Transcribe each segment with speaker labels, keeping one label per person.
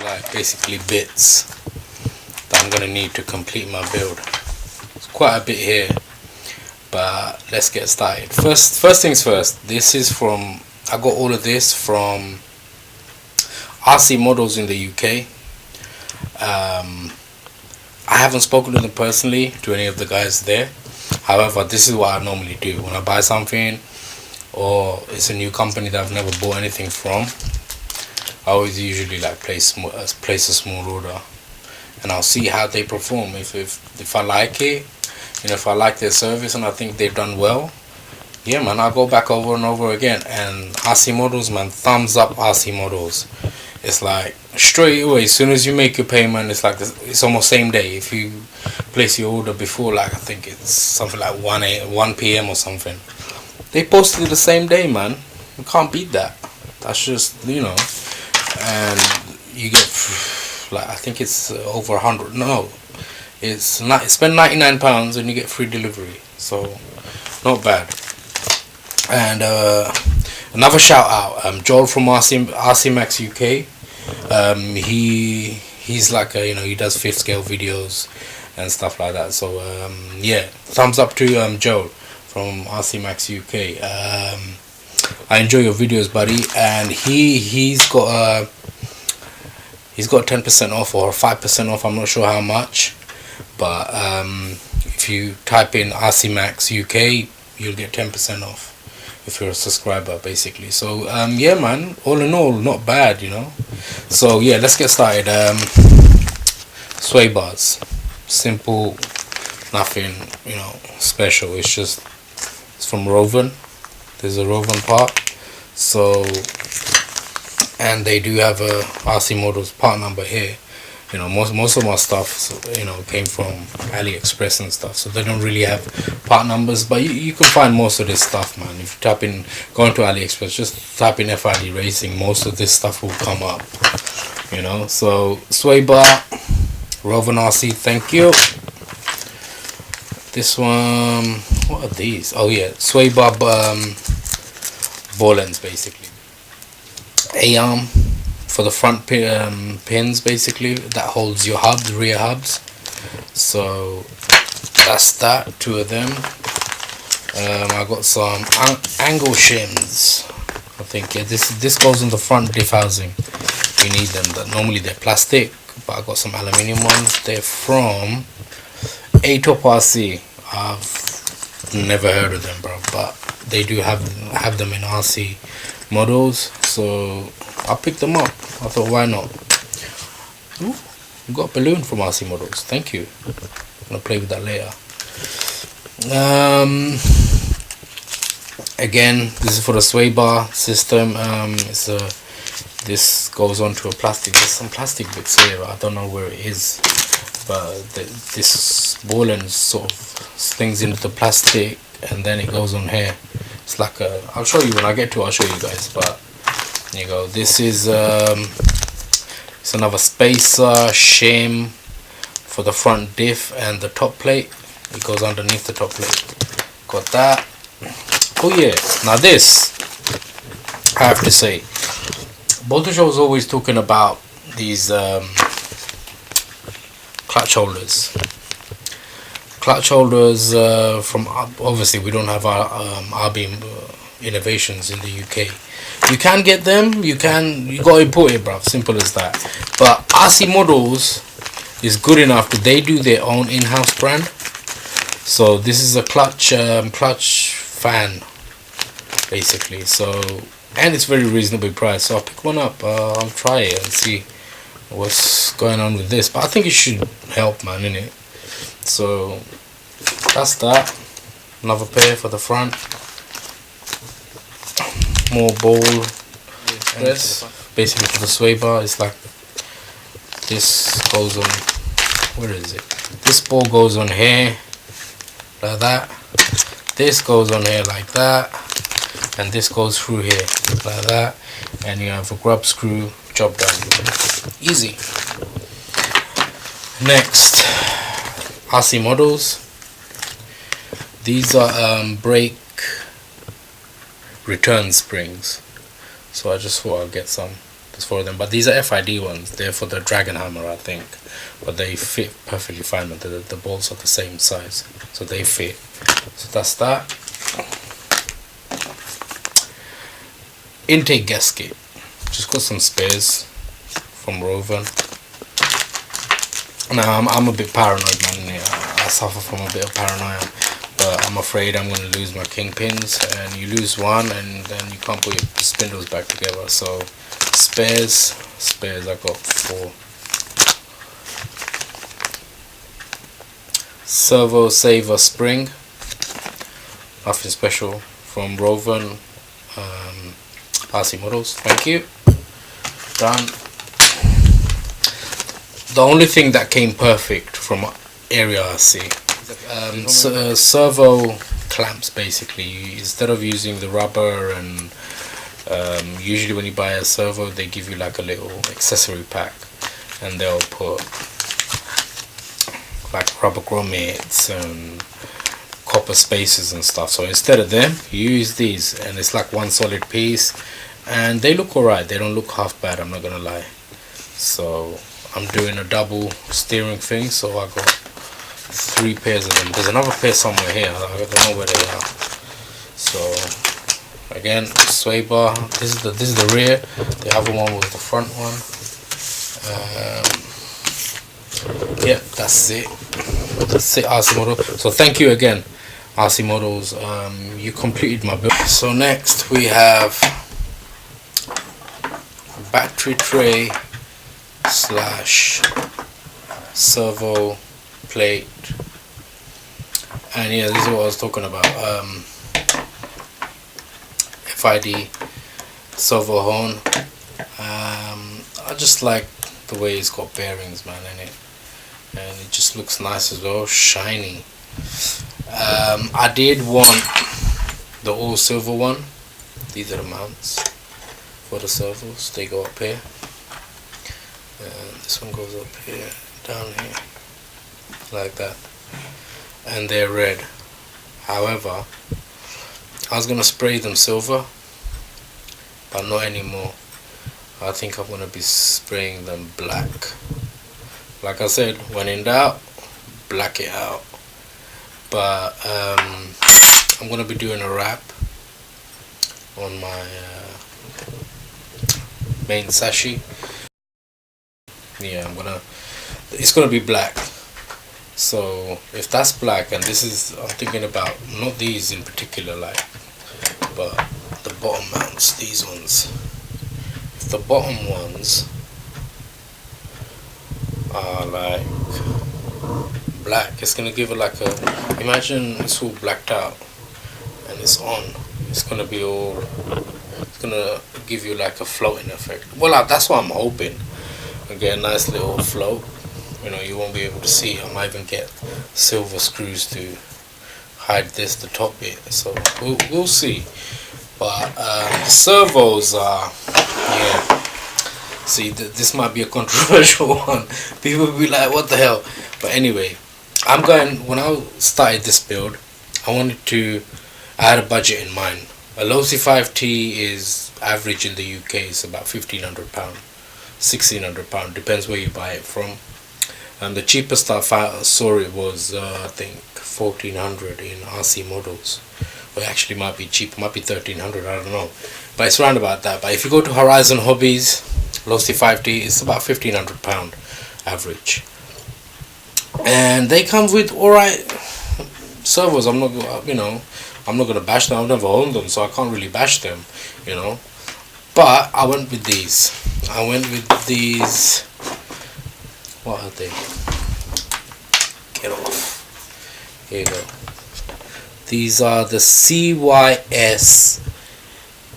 Speaker 1: like basically bits that I'm gonna need to complete my build. It's quite a bit here, but let's get started. First things first, this is from, I got all of this from RC Models in the UK. I haven't spoken to them personally, to any of the guys there. However, this is what I normally do when I buy something or it's a new company that I've never bought anything from. I always usually like place a small order, and I'll see how they perform. If I like it, if I like their service and I think they've done well, yeah man, I'll go back over and over again. And RC Models, man, thumbs up RC Models. It's like straight away, as soon as you make your payment, it's like it's almost same day. If you place your order before, like I think it's something like 1 p.m. or something, they posted it the same day, man. You can't beat that. That's just, and you get like, I think it's over 100. No, it's not. Spend £99 and you get free delivery. So not bad. And another shout out, Joel from RC Max UK. He's like he does 5th scale videos and stuff like that. So yeah, thumbs up to Joel from RC Max UK. I enjoy your videos, buddy. And he's got 10% off or 5% off. I'm not sure how much, but if you type in RC Max UK, you'll get 10% off if you're a subscriber, basically. So yeah man, all in all, not bad, So yeah, let's get started. Sway bars, simple, nothing special. It's from Roven. There's a Roven part. So, and they do have a RC Models part number here. Most of my stuff came from AliExpress and stuff, so they don't really have part numbers, but you can find most of this stuff, man. If you go into AliExpress, just type in FID Racing, most of this stuff will come up. So sway bar, Roven RC, thank you. This one, what are these? Oh yeah, sway bar ball ends, basically. A-arm for the front pins, basically, that holds your hubs, rear hubs. So that's that, 2 of them. I got some angle shims. I think this goes on the front diff housing. You need them. Normally they're plastic, but I got some aluminium ones. They're from PARENTAL. I've never heard of them, bro, but they do have them in RC Models, so I picked them up. I thought, why not? Ooh, we got a balloon from RC Models. Thank you. I'm gonna play with that later. Again, this is for the sway bar system. This goes onto a plastic. There's some plastic bits here. I don't know where it is, but this ball end sort of slings into the plastic, and then it goes on here. It's like I'll show you when I get to it. I'll show you guys. But there you go. This is it's another spacer shim for the front diff and the top plate. It goes underneath the top plate. Got that. Oh yeah. Now this, I have to say, Boltoshow was always talking about these clutch holders. Clutch holders from, obviously we don't have our RB innovations in the UK. You can get them, you got to import it, bruv, simple as that. But RC Models is good enough that they do their own in-house brand. So this is a clutch fan, basically. So, and it's very reasonably priced, so I'll pick one up. I'll try it and see what's going on with this, but I think it should help, man, innit? So that's that. Another pair for the front. More ball press, basically for the sway bar. It's like this goes on, where is it? This ball goes on here like that. This goes on here like that, and this goes through here like that, and you have a grub screw. Job done. Easy. Next, RC Models. These are brake return springs, so I just thought I'd get some. There's 4 of them, but these are FID ones. They're for the Dragon Hammer, I think, but they fit perfectly fine. The bolts are the same size, so they fit. So that's that. Intake gasket. Just got some spares from Roven. Now I'm a bit paranoid, man. Yeah, I suffer from a bit of paranoia, but I'm afraid I'm gonna lose my kingpins, and you lose one and then you can't put your spindles back together. So spares I got 4. Servo saver spring, nothing special, from Roven RC models. Thank you. Done. The only thing that came perfect from Area RC, servo clamps. Basically, instead of using the rubber, and usually when you buy a servo they give you like a little accessory pack, and they'll put like rubber grommets and copper spacers and stuff. So instead of them, you use these, and it's like one solid piece, and they look alright. They don't look half bad, I'm not gonna lie. So I'm doing a double steering thing, so I got 3 pairs of them. There's another pair somewhere here, I don't know where they are. So again, sway bar. This is the rear. The other one was the front one. Yeah, that's it. That's it, RC Model. So thank you again, RC Models. You completed my build. So next we have battery tray slash servo plate, and yeah, this is what I was talking about. FID servo horn. I just like the way it's got bearings, man, in it, and it just looks nice as well, shiny. I did want the all silver one. These are the mounts for the servos. They go up here, and this one goes up here, down here, like that, and they're red. However, I was gonna spray them silver, but not anymore. I think I'm gonna be spraying them black. Like I said, when in doubt, black it out. But I'm gonna be doing a wrap on my main sashi. Yeah, it's gonna be black. So if that's black, and this is, I'm thinking about not these in particular, like, but the bottom mounts, these ones. If the bottom ones are like black, it's gonna give it like a, imagine it's all blacked out and it's on, it's gonna be all, it's gonna give you like a floating effect. Well, that's what I'm hoping. I get a nice little float. You know, you won't be able to see. I might even get silver screws to hide the top bit. So we'll see. But the servos are, yeah. See, this might be a controversial one. People will be like, what the hell? But anyway, when I started this build, I had a budget in mind. A Losi 5T is average in the UK. It's about £1,500, £1,600, depends where you buy it from. And the cheapest I saw it was I think 1,400 in RC models. Or actually might be cheap, might be 1,300, I don't know. But it's around about that. But if you go to Horizon Hobbies, Losi 5T, it's about £1,500 average. And they come with alright servos. I'm not gonna bash them. I've never owned them, so I can't really bash them, you know. But I went with these. I went with these. What are they? Get off. Here you go. These are the CYS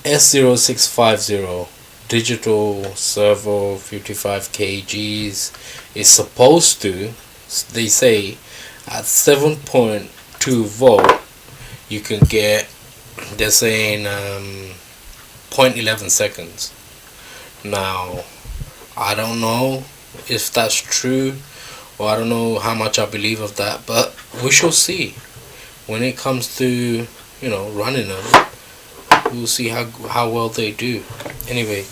Speaker 1: S0650 digital servo, 55 kgs. It's supposed to, they say, at 7.2 volt you can get, they're saying 0.11 seconds. Now I don't know if that's true, or I don't know how much I believe of that, but we shall see when it comes to, you know, running them. We'll see how well they do. Anyway,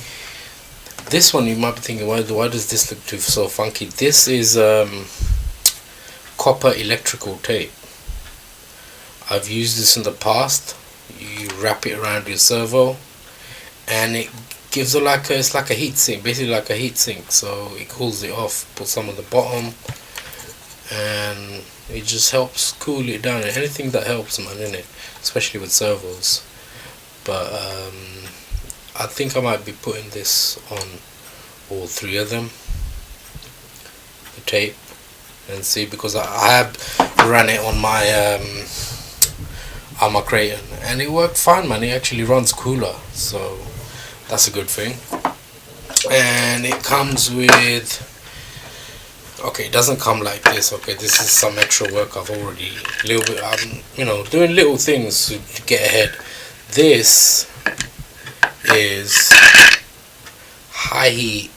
Speaker 1: This one you might be thinking, why does this look so funky? This is copper electrical tape. I've used this in the past. You wrap it around your servo, and it gives it it's like a heat sink, basically like a heat sink. So it cools it off. Put some on the bottom, and it just helps cool it down. And anything that helps, man, innit? Especially with servos. But I think I might be putting this on all three of them, the tape, and see, because I have ran it on my Creighton, and it worked fine, man. It actually runs cooler, so that's a good thing. And it comes with, okay, it doesn't come like this. Okay, this is some extra work I've already doing little things to get ahead. This is high heat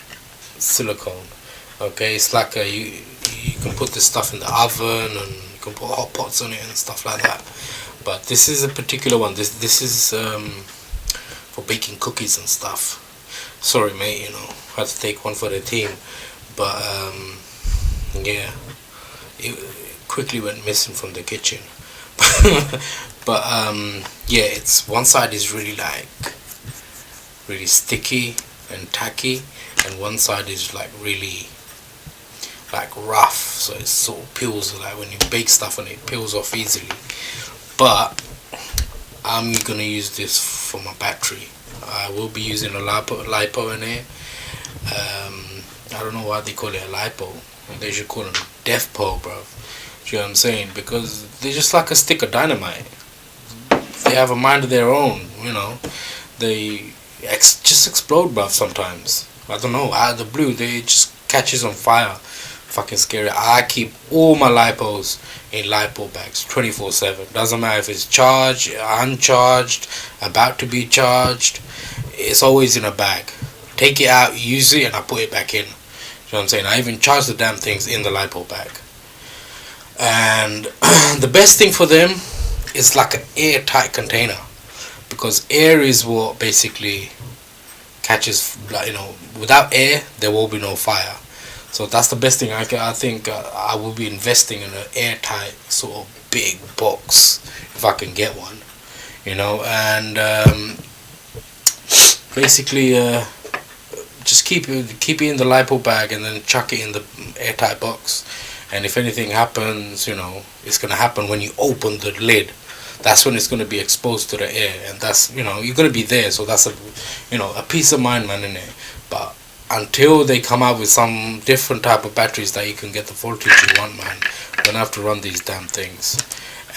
Speaker 1: silicone. Okay, it's like you can put this stuff in the oven, and you can put hot pots on it and stuff like that. But this is a particular one. This is for baking cookies and stuff. Sorry, mate. Had to take one for the team. But yeah, it quickly went missing from the kitchen. But yeah, it's one side is really sticky and tacky, and one side is really rough, so it sort of peels, like when you bake stuff and it peels off easily. But I'm gonna use this for my battery. I will be using a lipo in it. I don't know why they call it a lipo. They should call them death pole, bro. Do you know what I'm saying? Because they're just like a stick of dynamite. They have a mind of their own, They just explode, bruv, sometimes. I don't know, out of the blue, they just catches on fire. Fucking scary. I keep all my lipos in lipo bags 24/7. Doesn't matter if it's charged, uncharged, about to be charged. It's always in a bag. Take it out, use it, and I put it back in. You know what I'm saying? I even charge the damn things in the lipo bag. And the best thing for them is like an airtight container, because air is what basically catches, without air there will be no fire. So that's the best thing. I think I will be investing in an airtight sort of big box if I can get one, and basically just keep it in the lipo bag, and then chuck it in the airtight box. And if anything happens, it's gonna happen when you open the lid. That's when it's gonna be exposed to the air, and that's you're gonna be there. So that's a peace of mind, man, in it. But until they come out with some different type of batteries that you can get the voltage you want, man, you're gonna have to run these damn things.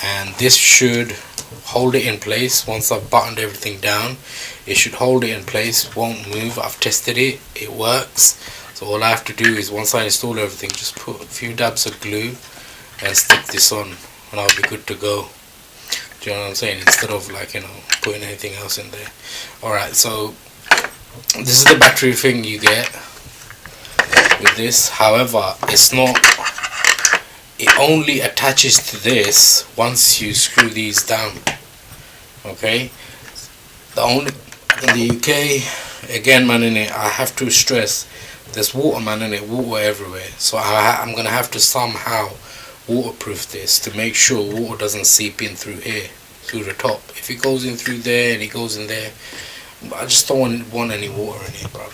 Speaker 1: And this should hold it in place. Once I've buttoned everything down, it should hold it in place, won't move. I've tested it, it works. So all I have to do is, once I install everything, just put a few dabs of glue and stick this on, and I'll be good to go. Do you know what I'm saying? Instead of putting anything else in there. Alright, so this is the battery thing you get with this. However, it only attaches to this once you screw these down. Okay, in the UK, again, man, in it, I have to stress, there's water, man, in it, water everywhere. So I'm gonna have to somehow waterproof this to make sure water doesn't seep in through here, through the top. If it goes in through there and it goes in there, I just don't want any water in it, bro.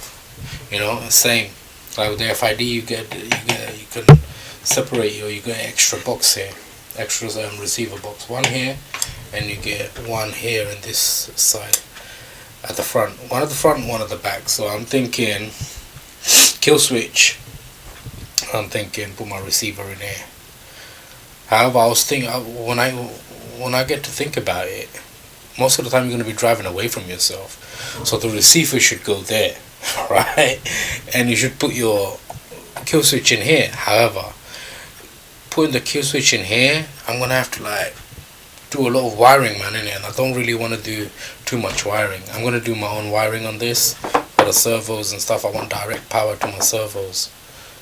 Speaker 1: Same like with the FID, you can separate, or you get an extra box here, extra receiver box, one here, and you get one here in this side at the front, one at the front, one at the back. So I'm thinking kill switch. I'm thinking put my receiver in here. However, I was thinking, when I get to think about it, most of the time you're going to be driving away from yourself, so the receiver should go there, right? And you should put your kill switch in here. However, putting the kill switch in here, I'm going to have to do a lot of wiring, man, in it, and I don't really want to do too much wiring. I'm going to do my own wiring on this for the servos and stuff. I want direct power to my servos,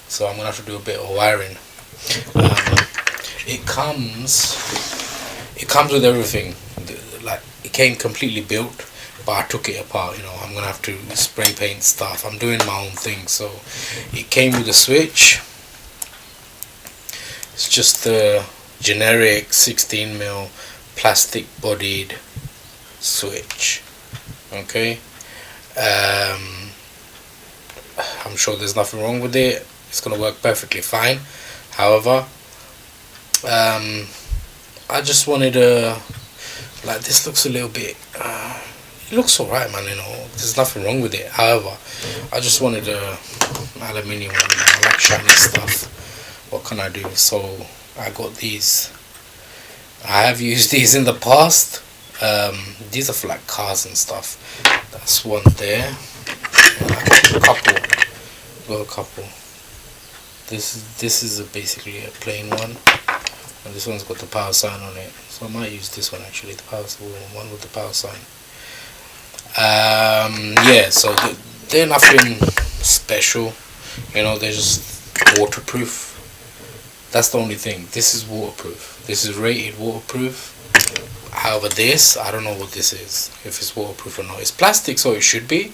Speaker 1: so I'm going to have to do a bit of wiring. It comes with everything. It came completely built but I took it apart. You know, I'm gonna have to spray paint stuff. I'm doing my own thing. So it came with a switch. It's just the generic 16mm plastic bodied switch. Okay. I'm sure there's nothing wrong with it. It's gonna work perfectly fine. However, I just wanted to, like, this looks a little bit, it looks alright, man, you know, there's nothing wrong with it. However, I just wanted a aluminium one. I like shiny stuff. What can I do? So I got these. I have used these in the past. These are for like cars and stuff. That's one there. Got a couple. This is basically a plain one, and this one's got the power sign on it. So I might use this one actually, the one with the power sign. Yeah. So they're nothing special, you know. They're just waterproof. That's the only thing. This is waterproof. This is rated waterproof. However, this, I don't know what this is, if it's waterproof or not. It's plastic, so it should be,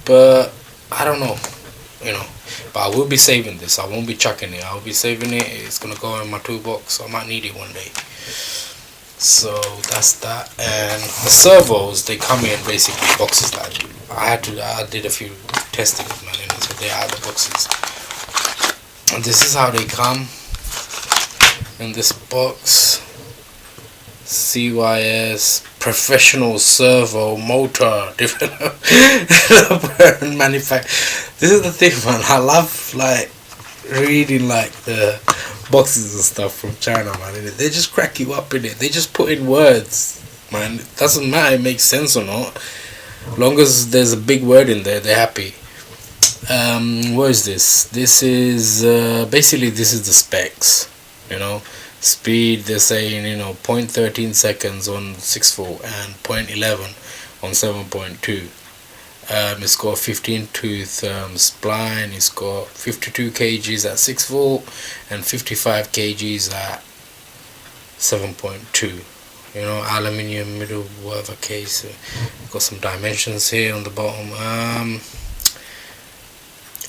Speaker 1: but I don't know, you know. But I will be saving this. I won't be chucking it. I'll be saving it. It's gonna go in my toolbox. I might need it one day. So that's that. And the servos, they come in basically boxes. Like I did a few testings, man, and so they're out of the boxes. And this is how they come in this box. CYS professional servo motor developer and manufacturer. This is the thing, man. I love like reading like the boxes and stuff from China, man. They just crack you up in it. They just put in words, man. It doesn't matter if it makes sense or not. As long as there's a big word in there, they're happy. What is this? This is basically, this is the specs, you know. Speed, they're saying, you know, 0.13 seconds on 6 volt and 0.11 on 7.2. It's got a 15 tooth spline. It's got 52 kgs at 6 volt and 55 kgs at 7.2. You know, aluminium middle, whatever case. Got some dimensions here on the bottom.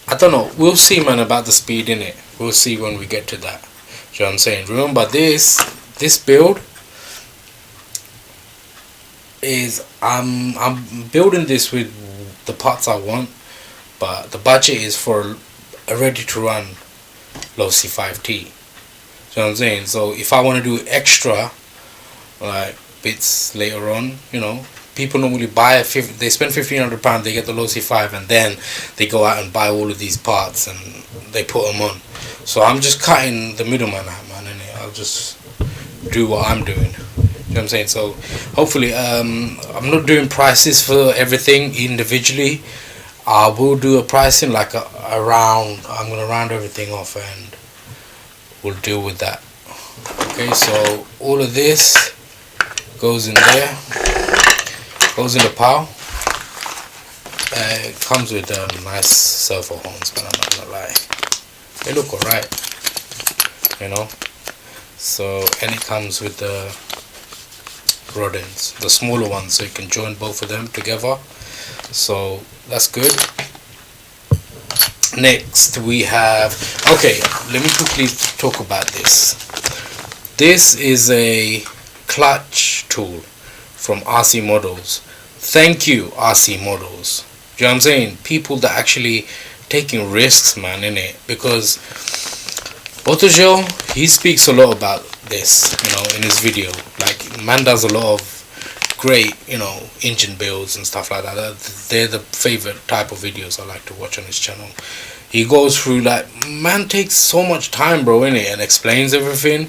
Speaker 1: I don't know. We'll see, man, about the speed in it. We'll see when we get to that. You know what I'm saying? Remember, this build is I'm building this with the parts I want, but the budget is for a ready to run Losi 5T. You know what I'm saying? So if I want to do extra like bits later on, you know, people normally buy they spend £1,500, they get the Losi 5, and then they go out and buy all of these parts and they put them on. So I'm just cutting the middleman out, man, and I'll just do what I'm doing. You know what I'm saying? So hopefully, I'm not doing prices for everything individually. I will do a pricing like around. I'm gonna round everything off, and we'll deal with that. Okay, so all of this goes in there. Goes in the pile. It comes with nice servo horns, but I'm not gonna lie. They look alright, you know. So, and it comes with the rod ends, the smaller ones, so you can join both of them together. So that's good. Next we have, okay, let me quickly talk about this. This is a clutch tool from RC Models. Thank you, RC Models. Do you know what I'm saying? People that actually taking risks, man, in it, because Autogel, he speaks a lot about this, you know, in his video. Like, man does a lot of great, you know, engine builds and stuff like that. They're the favorite type of videos I like to watch on his channel. He goes through, like, man takes so much time, bro, in it, and explains everything.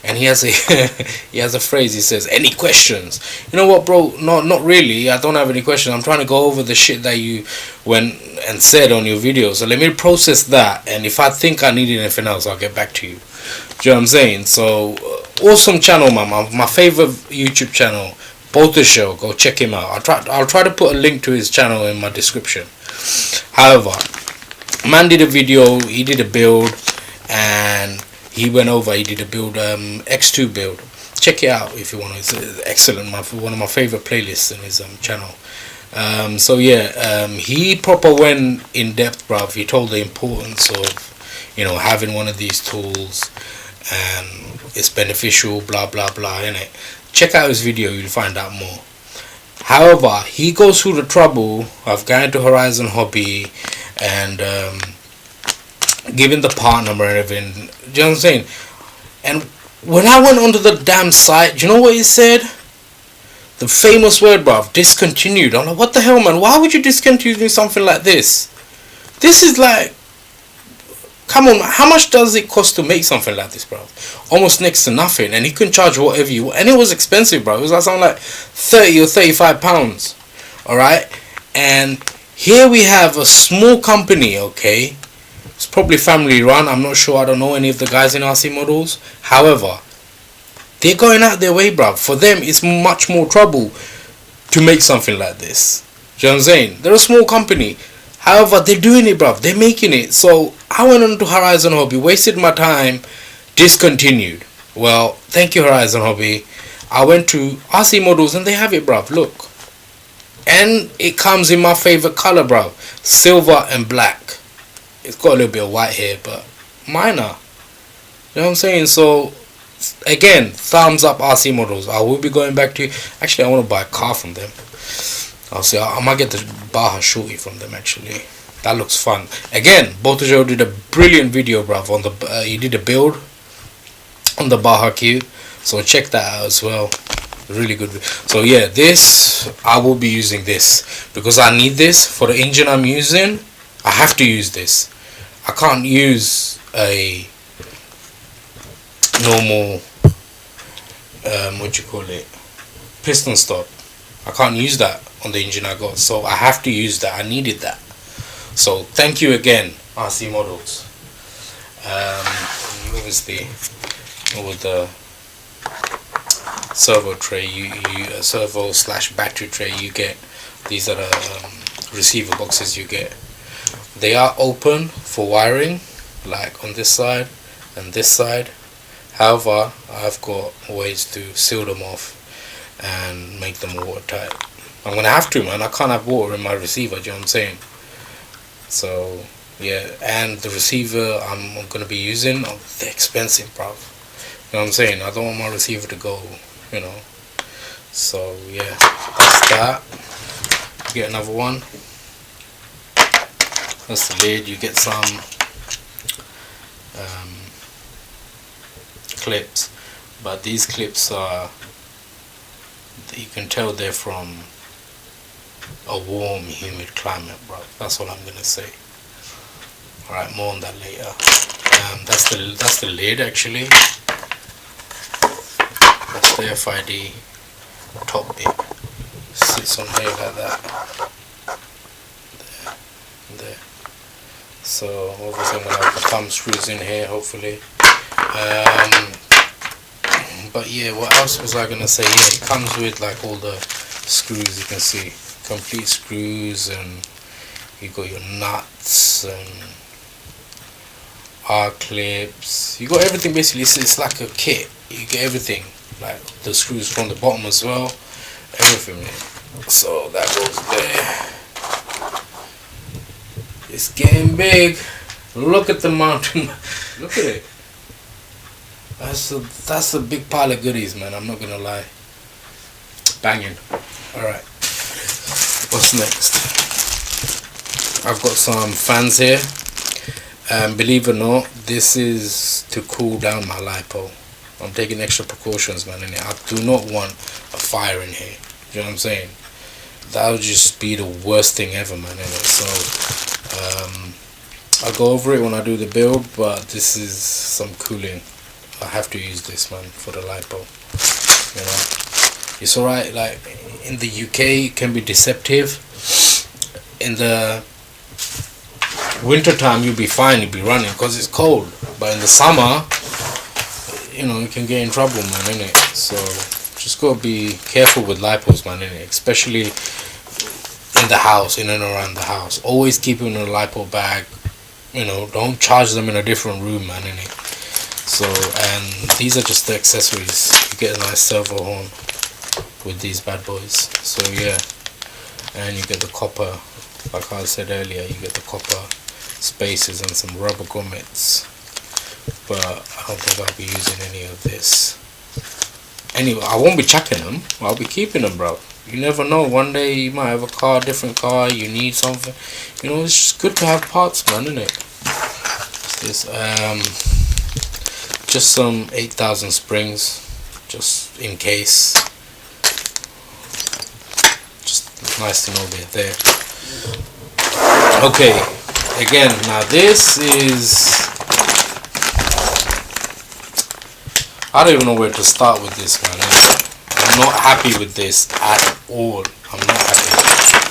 Speaker 1: And he has a phrase. He says, "Any questions?" You know what, bro? No, not really. I don't have any questions. I'm trying to go over the shit that you went and said on your video. So let me process that. And if I think I need anything else, I'll get back to you. Do you know what I'm saying? So awesome channel, man. My favorite YouTube channel, Bolter Show. Go check him out. I'll try to put a link to his channel in my description. However, man did a video. He did a build, and he went over, he did a build, X2 build, check it out if you want to. It's excellent, one of my favorite playlists in his channel. So yeah, he proper went in depth, bruv. He told the importance of, you know, having one of these tools, and it's beneficial, blah blah blah, innit? Check out his video, you'll find out more. However, he goes through the trouble of going to Horizon Hobby and giving the part number and everything. Do you know what I'm saying? And when I went onto the damn site, do you know what he said? The famous word, bruv, discontinued. I'm like, what the hell, man? Why would you discontinue something like this? This is like, come on, how much does it cost to make something like this, bro? Almost next to nothing, and he can charge whatever you want. And it was expensive, bro. It was like something like 30 or 35 pounds. Alright? And here we have a small company, okay? It's probably family run. I'm not sure. I don't know any of the guys in RC Models. However, they're going out their way, bruv. For them, it's much more trouble to make something like this. Do you know what I'm saying? They're a small company. However, they're doing it, bruv. They're making it. So, I went on to Horizon Hobby, wasted my time, discontinued. Well, thank you, Horizon Hobby. I went to RC Models and they have it, bruv. Look. And it comes in my favorite color, bruv. Silver and black. It's got a little bit of white here, but minor. You know what I'm saying? So, again, thumbs up RC Models. I will be going back to, actually I want to buy a car from them. I'll see, I might get the Baja Shorty from them actually. That looks fun. Again, Botojo did a brilliant video, bruv, on the he did a build on the Baja Q, so check that out as well. Really good. So yeah, this, I will be using this because I need this for the engine I'm using. I have to use this. I can't use a normal what you call it, piston stop. I can't use that on the engine I got, so I have to use that. I needed that. So thank you again, RC Models. Obviously with the servo tray, you servo / battery tray, you get these are the receiver boxes you get. They are open for wiring, like on this side and this side. However, I've got ways to seal them off and make them watertight. I'm gonna have to, man. I can't have water in my receiver. Do you know what I'm saying? So yeah, and the receiver I'm gonna be using, they're expensive, bro. You know what I'm saying? I don't want my receiver to go, you know. So yeah, that's that. Get another one. That's the lid. You get some clips, but these clips are, you can tell they're from a warm, humid climate, bro. That's all I'm gonna say. Alright, more on that later. That's the lid actually. That's the FID top bit. Sits on here like that. There. So obviously I'm gonna have the thumb screws in here, hopefully. But yeah, what else was I gonna say? Yeah, it comes with like all the screws, you can see, complete screws, and you got your nuts and R clips. You got everything basically. It's like a kit. You get everything, like the screws from the bottom as well, everything. So that goes there. It's getting big. Look at the mountain. Look at it. That's a big pile of goodies, man. I'm not gonna lie. Banging. Alright. What's next? I've got some fans here. Believe it or not, this is to cool down my lipo. I'm taking extra precautions, man, in it. I do not want a fire in here. You know what I'm saying? That would just be the worst thing ever, man, in it. So I'll go over it when I do the build, but this is some cooling. I have to use this, man, for the lipo. You know, it's alright. Like in the UK, it can be deceptive. In the winter time, you'll be fine. You'll be running because it's cold. But in the summer, you know, you can get in trouble, man, innit? So just gotta be careful with lipos, man, innit? Especially in the house, in and around the house. Always keep them in a lipo bag. You know, don't charge them in a different room, man, innit? So, and these are just the accessories. You get a nice servo horn with these bad boys. So yeah, and you get the copper, like I said earlier, you get the copper spacers and some rubber grommets. But I don't think I'll be using any of this. Anyway, I won't be chucking them. I'll be keeping them, bro. You never know. One day you might have a car, different car. You need something. You know, it's just good to have parts, man, isn't it? What's this? Just some 8,000 springs, just in case. Just nice to know they're there. Okay. Again, now this is. I don't even know where to start with this, man. I'm not happy with this at all. I'm not happy.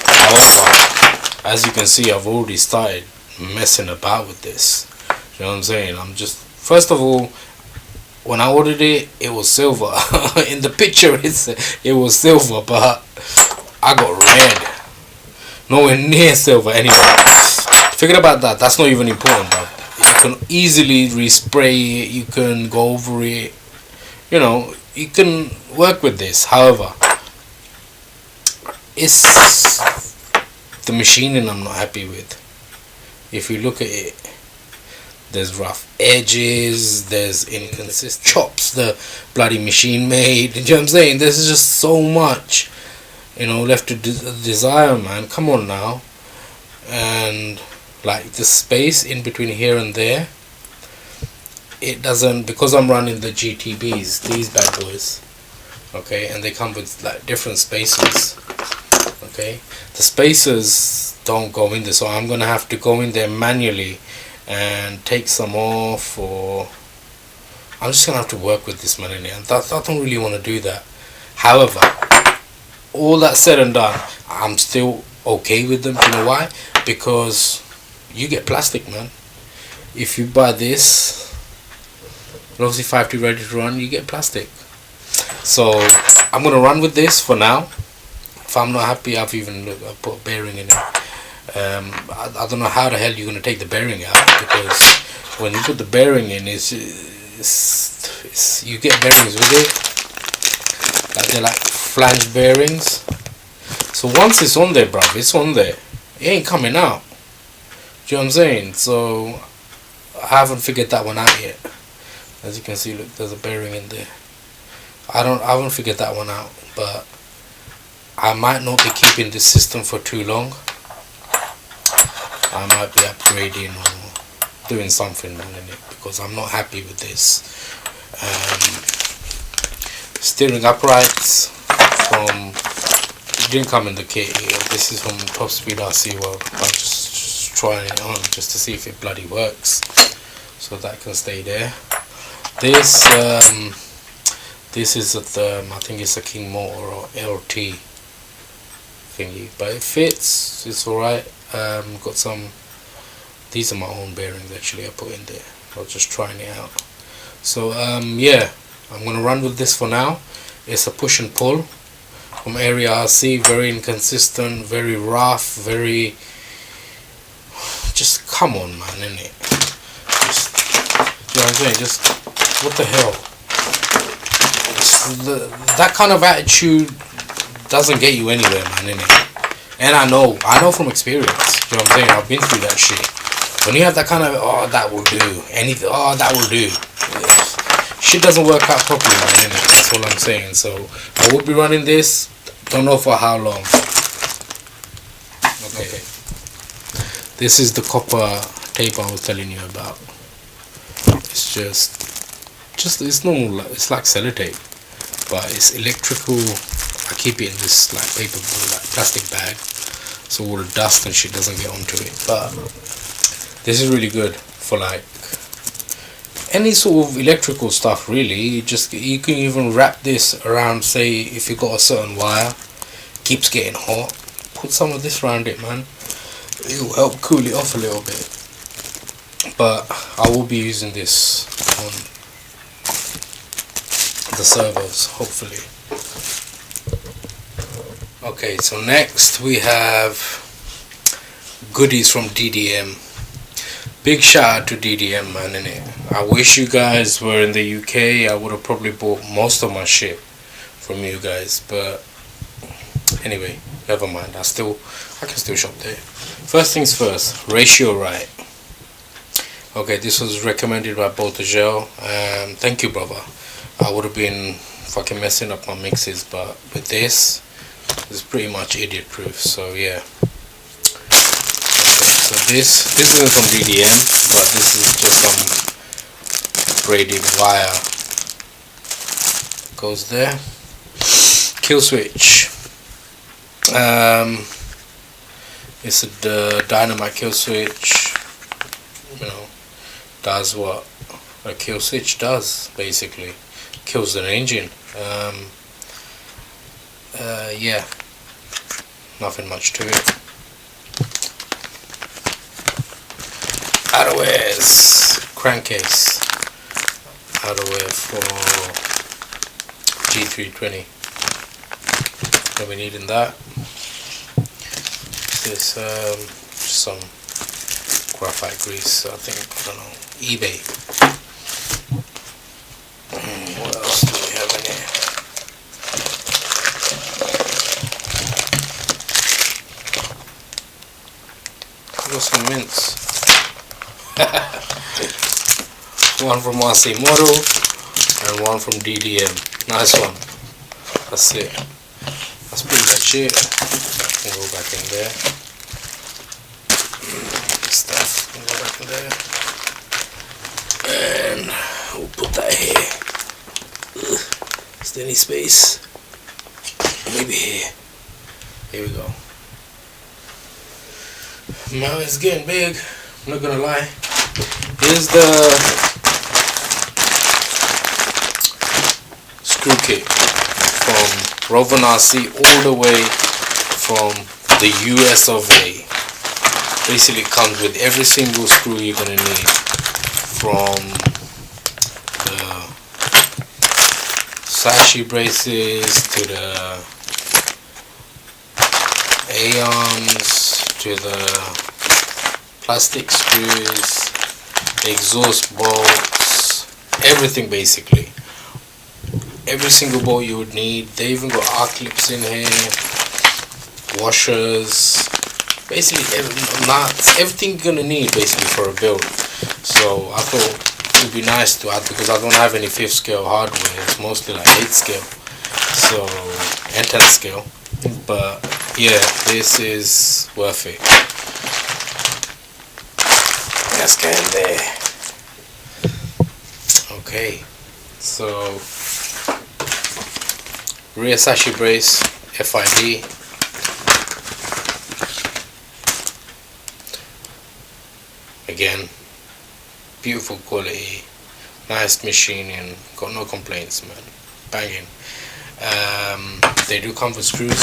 Speaker 1: However, as you can see, I've already started messing about with this. You know what I'm saying? I'm just, first of all, when I ordered it, it was silver. In the picture, it was silver, but I got red. Nowhere near silver anyway. Forget about that. That's not even important, bro. You can easily respray it. You can go over it. You know, you can work with this. However, it's the machining I'm not happy with. If you look at it, there's rough edges, there's inconsistent chops the bloody machine made. You know what I'm saying? There's just so much, you know, left to desire, man. Come on now. And like the space in between here and there, it doesn't, because I'm running the GTBs, these bad boys, okay, and they come with like different spacers, okay. The spacers don't go in there, so I'm gonna have to go in there manually and take some off, or I'm just gonna have to work with this, man, in it. And I don't really want to do that. However, all that said and done, I'm still okay with them. Do you know why? Because you get plastic, man. If you buy this Losi 5T ready to run, you get plastic. So I'm gonna run with this for now. If I'm not happy, I've put a bearing in it. I don't know how the hell you're gonna take the bearing out, because when you put the bearing in, it's you get bearings with it. Like they're like flange bearings. So once it's on there, bruv, it's on there. It ain't coming out. Do you know what I'm saying? So I haven't figured that one out yet. As you can see, look, there's a bearing in there. I haven't figured that one out, but I might not be keeping this system for too long. I might be upgrading or doing something in it, because I'm not happy with this. Steering uprights from, it didn't come in the kit here. This is from Top Speed RC World. I'm just trying it on just to see if it bloody works, so that can stay there. This is I think it's a King Motor or LT thingy, but it fits. It's alright. Got some. These are my own bearings actually. I put in there. I was just trying it out. So yeah, I'm gonna run with this for now. It's a push and pull from Area RC. Very inconsistent, very rough, very. Just come on, man, innit? Just, you know what I'm saying? Just. What the hell? That kind of attitude doesn't get you anywhere, man, innit? And I know from experience. You know what I'm saying? I've been through that shit. When you have that kind of, oh, that will do. Anything, oh, that will do. Shit doesn't work out properly, man, innit? That's all I'm saying. So, I will be running this. Don't know for how long. Okay. This is the copper tape I was telling you about. It's just it's normal, it's like sellotape, but it's electrical. I keep it in this like paper, like plastic bag, so all the dust and shit doesn't get onto it. But this is really good for like any sort of electrical stuff, really. You can even wrap this around, say if you got a certain wire keeps getting hot, put some of this around it, man. It will help cool it off a little bit. But I will be using this on the servos, hopefully. Okay, so next we have goodies from DDM. Big shout out to DDM, man, innit? I wish you guys were in the UK. I would have probably bought most of my shit from you guys, but anyway, never mind. I can still shop there. First things first, ratio right. Okay, this was recommended by Boltagel. Thank you, brother. I would have been fucking messing up my mixes, but with this, it's pretty much idiot proof. So yeah. So this isn't from DDM, but this is just some braided wire. Goes there. Kill switch. It's a dynamite kill switch. You know, does what a kill switch does basically. Kills an engine. Yeah, nothing much to it. Outerwears crankcase. Outerwear for G320. What we need in that. This some graphite grease. I think, I don't know, eBay. What else do we have in here? We got some mints. One from RC Model and one from DDM. Nice one. That's it. That's pretty much it. Can go back in there. Stuff can go back in there. And we'll put that here. Is there any space? Maybe here. Here we go. Now it's getting big. I'm not gonna lie. Here's the screw kit from PARENTAL all the way from the US of A. Basically it comes with every single screw you're gonna need, from the sashi braces to the A-arms to the plastic screws, exhaust bolts, everything basically. Every single bolt you would need. They even got R-clips in here, washers, basically nuts, everything you're gonna need basically for a build. So I thought it would be nice to add, because I don't have any 5th scale hardware. It's mostly like 8th scale, so, and 10th scale. But yeah, this is worth it. Let's get in there. Okay, so rear sashi brace, FID. Again, beautiful quality, nice machining, got no complaints, man. Banging. They do come with screws.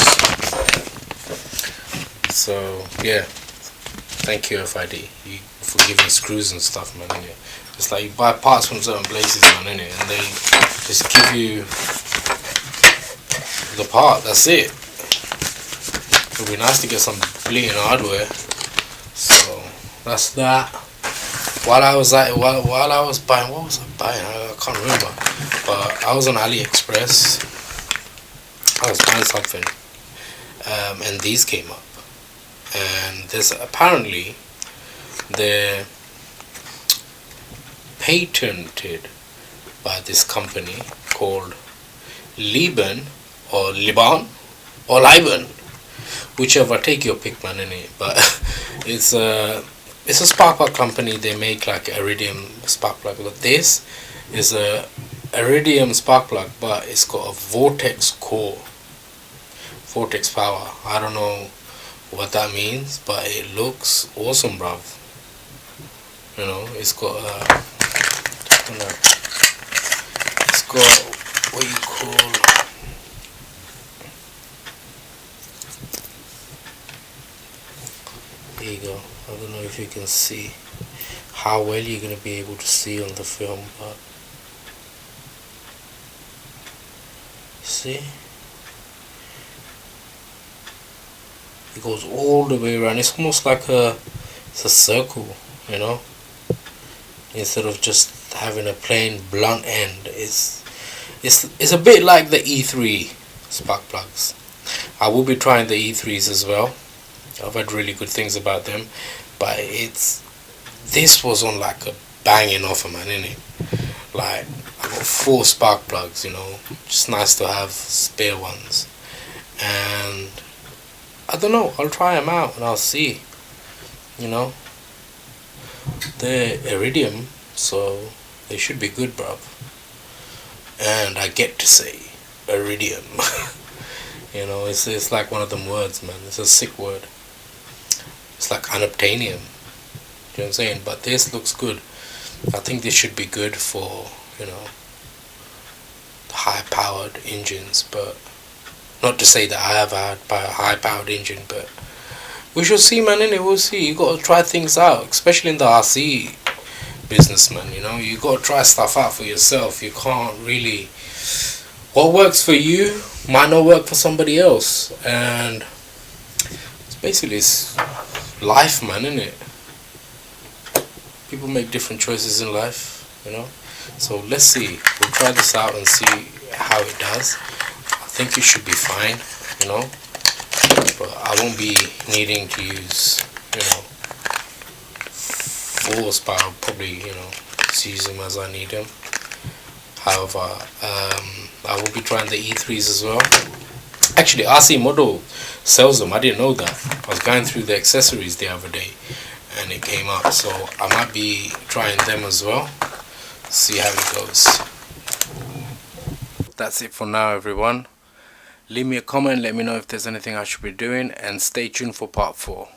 Speaker 1: So yeah, thank you FID for giving screws and stuff, man. Innit? It's like you buy parts from certain places, man, innit? And they just give you the part. That's it. It would be nice to get some bleeding hardware. So that's that. While I was buying, what was I buying? I can't remember. But I was on AliExpress. I was buying something, and these came up. And there's apparently they're patented by this company called Liban or Liban or Liban, whichever, take your pick, man, innit? But it's a spark plug company. They make like iridium spark plug. But this is a iridium spark plug, but it's got a vortex core, vortex power. I don't know what that means, but it looks awesome, bruv. You know, it's got it's got what you call, there you go. I don't know if you can see how well you're gonna be able to see on the film, but see, it goes all the way around. It's almost like it's a circle, you know. instead of just having a plain blunt end. It's a bit like the E3 spark plugs. I will be trying the E3s as well. I've heard really good things about them, but this was on like a banging offer, man, innit? Like, I got 4 spark plugs, you know, just nice to have spare ones. And I don't know, I'll try them out and I'll see, you know. They're iridium, so they should be good, bruv. And I get to say iridium. You know, it's like one of them words, man. It's a sick word. It's like unobtainium. You know what I'm saying? But this looks good. I think this should be good for, you know, high-powered engines. But not to say that I have a high-powered engine, but we shall see, man. Innit? We'll see. You gotta try things out, especially in the RC business, man. You know, you gotta try stuff out for yourself. You can't really. What works for you might not work for somebody else, and it's life, man, isn't it? People make different choices in life, you know. So let's see. We'll try this out and see how it does. I think it should be fine, you know. But I won't be needing to use, you know, 4 horsepower. I'll probably, you know, just use them as I need them. However, I will be trying the E3s as well. Actually, RC Model sells them. I didn't know that. I was going through the accessories the other day and it came up. So I might be trying them as well. See how it goes. That's it for now, everyone. Leave me a comment. Let me know if there's anything I should be doing. And stay tuned for part 4.